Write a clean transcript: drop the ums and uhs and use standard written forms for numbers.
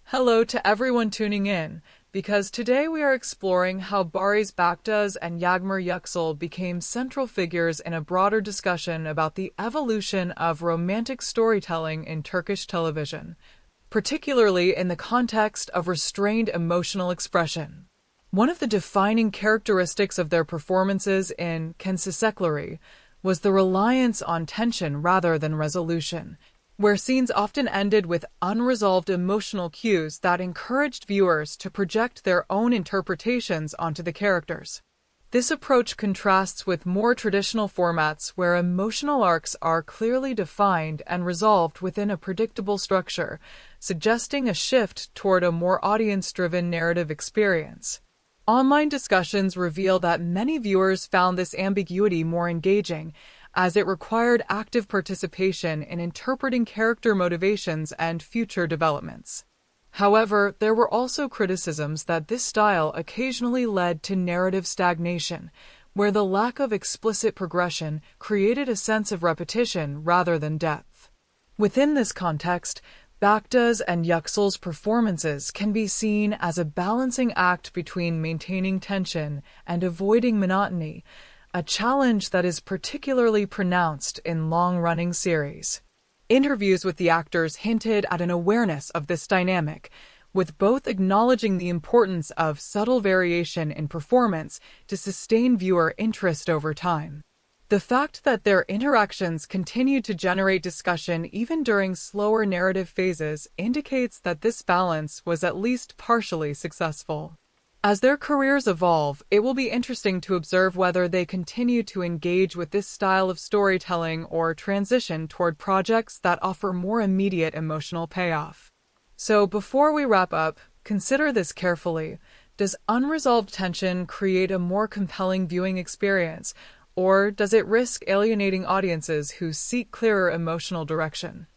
Hello to everyone tuning in, because today we are exploring how Baris Baktas and Yagmur Yuksel became central figures in a broader discussion about the evolution of romantic storytelling in Turkish television, particularly in the context of restrained emotional expression. One of the defining characteristics of their performances in Kensisekleri was the reliance on tension rather than resolution, where scenes often ended with unresolved emotional cues that encouraged viewers to project their own interpretations onto the characters. This approach contrasts with more traditional formats where emotional arcs are clearly defined and resolved within a predictable structure, suggesting a shift toward a more audience-driven narrative experience. Online discussions reveal that many viewers found this ambiguity more engaging, as it required active participation in interpreting character motivations and future developments. However, there were also criticisms that this style occasionally led to narrative stagnation, where the lack of explicit progression created a sense of repetition rather than depth. Within this context, Baktas and Yuksel's performances can be seen as a balancing act between maintaining tension and avoiding monotony, a challenge that is particularly pronounced in long-running series. Interviews with the actors hinted at an awareness of this dynamic, with both acknowledging the importance of subtle variation in performance to sustain viewer interest over time. The fact that their interactions continued to generate discussion even during slower narrative phases indicates that this balance was at least partially successful. As their careers evolve, it will be interesting to observe whether they continue to engage with this style of storytelling or transition toward projects that offer more immediate emotional payoff. So before we wrap up, consider this carefully. Does unresolved tension create a more compelling viewing experience, or does it risk alienating audiences who seek clearer emotional direction?